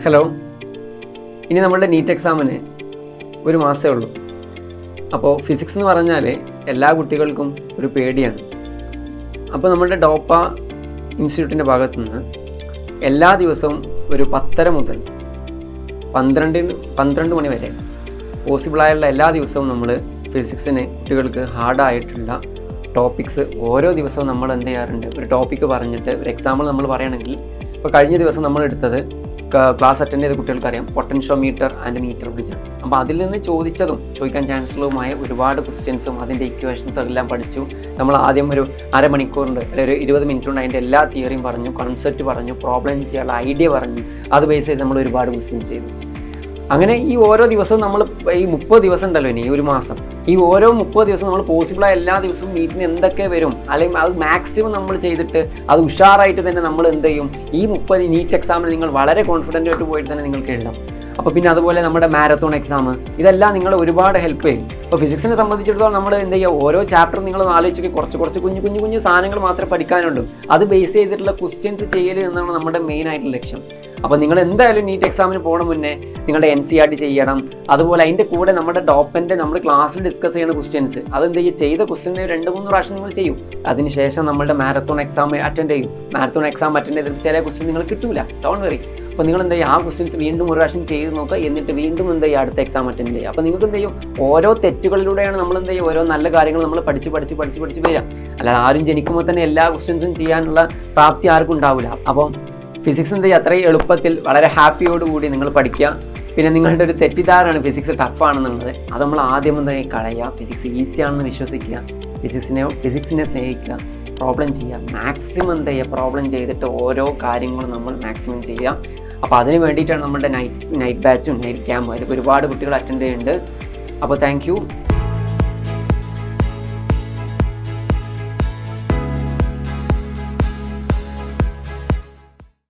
Hello, ഇനി നമ്മളുടെ NEET എക്സാമിന് ഒരു മാസമേ ഉള്ളൂ. അപ്പോൾ ഫിസിക്സ് എന്ന് പറഞ്ഞാൽ എല്ലാ കുട്ടികൾക്കും ഒരു പേടിയാണ്. അപ്പോൾ നമ്മളുടെ ഡോപ്പ ഇൻസ്റ്റിറ്റ്യൂട്ടിൻ്റെ ഭാഗത്തു നിന്ന് എല്ലാ ദിവസവും ഒരു 10:30 മുതൽ 12 മണി വരെ പോസിബിളായുള്ള എല്ലാ ദിവസവും നമ്മൾ ഫിസിക്സിന് കുട്ടികൾക്ക് ഹാർഡായിട്ടുള്ള ടോപ്പിക്സ് ഓരോ ദിവസവും നമ്മൾ എന്ത് ചെയ്യാറുണ്ട്, ഒരു ടോപ്പിക്ക് പറഞ്ഞിട്ട് ഒരു എക്സാമ്പിൾ നമ്മൾ പറയുകയാണെങ്കിൽ, ഇപ്പോൾ കഴിഞ്ഞ ദിവസം നമ്മൾ എടുത്തത് ക്ലാസ് അറ്റൻഡ് ചെയ്ത കുട്ടികൾക്കറിയാം പൊട്ടൻഷ്യോമീറ്റർ ആൻഡ് മീറ്റർ ബ്രിഡ്ജാണ്. അപ്പോൾ അതിൽ നിന്ന് ചോദിക്കാൻ ചാൻസുള്ളതുമായ ഒരുപാട് ക്വസ്റ്റ്യൻസും അതിൻ്റെ ഇക്വേഷൻസും എല്ലാം പഠിച്ചു. നമ്മൾ ആദ്യം ഒരു അരമണിക്കൂറുണ്ട് അല്ലെങ്കിൽ ഒരു 20 മിനിറ്റ് കൊണ്ട് അതിൻ്റെ എല്ലാ തിയറിയും പറഞ്ഞു, കോൺസെപ്റ്റ് പറഞ്ഞു, പ്രോബ്ലം ചെയ്യാനുള്ള ഐഡിയ പറഞ്ഞു. അത് ബേസ് ചെയ്ത് നമ്മൾ ഒരുപാട് ക്വസ്റ്റ്യൻസ് ചെയ്തു. അങ്ങനെ ഈ ഓരോ ദിവസവും നമ്മൾ ഈ 30 ദിവസം ഉണ്ടല്ലോ, ഇനി ഈ ഒരു മാസം, ഈ ഓരോ 30 ദിവസം നമ്മൾ പോസിബിളായ എല്ലാ ദിവസവും നീറ്റിന് എന്തൊക്കെ വരും, അല്ലെങ്കിൽ അത് മാക്സിമം നമ്മൾ ചെയ്തിട്ട് അത് ഉഷാറായിട്ട് തന്നെ നമ്മൾ എന്ത് ചെയ്യും, ഈ 30 നീറ്റ് എക്സാമിന് നിങ്ങൾ വളരെ കോൺഫിഡൻ്റ് ആയിട്ട് പോയിട്ട് തന്നെ നിങ്ങൾക്ക് എഴുതാം. അപ്പോൾ പിന്നെ അതുപോലെ നമ്മുടെ മാരത്തോൺ എക്സാം, ഇതെല്ലാം നിങ്ങൾ ഒരുപാട് ഹെൽപ്പ് ചെയ്യും. ഇപ്പോൾ ഫിസിക്സിനെ സംബന്ധിച്ചിടത്തോളം നമ്മൾ എന്ത് ചെയ്യുക, ഓരോ ചാപ്റ്റർ നിങ്ങൾ ആലോചിച്ച് കുറച്ച് കുഞ്ഞു സാധനങ്ങൾ മാത്രമേ പഠിക്കാനുള്ളൂ. അത് ബേസ് ചെയ്തിട്ടുള്ള ക്വസ്റ്റ്യൻസ് ചെയ്യൽ എന്നാണ് നമ്മുടെ മെയിൻ ആയിട്ടുള്ള ലക്ഷ്യം. അപ്പോൾ നിങ്ങൾ എന്തായാലും നീറ്റ് എക്സാമിന് പോകണം മുന്നേ നിങ്ങളുടെ NCERT ചെയ്യണം. അതുപോലെ അതിൻ്റെ കൂടെ നമ്മുടെ ഡോപ്പൻ്റെ നമ്മൾ ക്ലാസ്സിൽ ഡിസ്കസ് ചെയ്യുന്ന ക്വസ്റ്റ്യൻസ് അതെന്ത് ചെയ്യുക, ചെയ്ത ക്വസ്റ്റ്യൻ 2-3 പ്രാവശ്യം നിങ്ങൾ ചെയ്യും. അതിനുശേഷം നമ്മളുടെ മാരത്തോൺ എക്സാം അറ്റൻഡ് ചെയ്യും. മാരത്തോൺ എക്സാം അറ്റൻഡ് ചെയ്തിട്ട് ചില ക്വസ്റ്റ്യൻ നിങ്ങൾ കിട്ടൂല, ഡോണ്ട് വറി. അപ്പോൾ നിങ്ങൾ എന്ത് ചെയ്യുക, ആ ക്വസ്റ്റ്യൻസ് വീണ്ടും ഒരു പ്രാവശ്യം ചെയ്ത് നോക്കുക, എന്നിട്ട് വീണ്ടും എന്ത് ചെയ്യുക, അടുത്ത എക്സാം അറ്റൻഡ് ചെയ്യുക. അപ്പോൾ നിങ്ങൾക്ക് എന്ത് ചെയ്യും, ഓരോ തെറ്റുകളിലൂടെയാണ് നമ്മൾ എന്ത് ചെയ്യുക, ഓരോ നല്ല കാര്യങ്ങൾ നമ്മൾ പഠിച്ച് വരിക. അല്ലാതെ ആരും ജനിക്കുമ്പോൾ തന്നെ എല്ലാ ക്വസ്റ്റ്യൻസും ചെയ്യാനുള്ള പ്രാപ്തി ആർക്കും ഉണ്ടാവില്ല. അപ്പോൾ ഫിസിക്സ് എന്ത് ചെയ്യുക, അത്രയും എളുപ്പത്തിൽ വളരെ ഹാപ്പിയോടുകൂടി നിങ്ങൾ പഠിക്കുക. പിന്നെ നിങ്ങളുടെ ഒരു തെറ്റിദ്ധാരണയാണ് ഫിസിക്സ് ടഫാണെന്നുള്ളത്, അത് നമ്മൾ ആദ്യം എന്താ കളയുക. ഫിസിക്സ് ഈസിയാണെന്ന് വിശ്വസിക്കുക, ഫിസിക്സിനെ സ്നേഹിക്കുക, പ്രോബ്ലം ചെയ്യുക, മാക്സിമം എന്താ ചെയ്യുക, പ്രോബ്ലം ചെയ്തിട്ട് ഓരോ കാര്യങ്ങളും നമ്മൾ മാക്സിമം ചെയ്യുക. അപ്പോൾ അതിന് വേണ്ടിയിട്ടാണ് നമ്മുടെ നൈറ്റ് ബാച്ചും നൈറ്റ് ക്യാമ്പും അതിൽ ഒരുപാട് കുട്ടികൾ അറ്റൻഡ് ചെയ്യുന്നുണ്ട്. അപ്പോൾ താങ്ക് യു.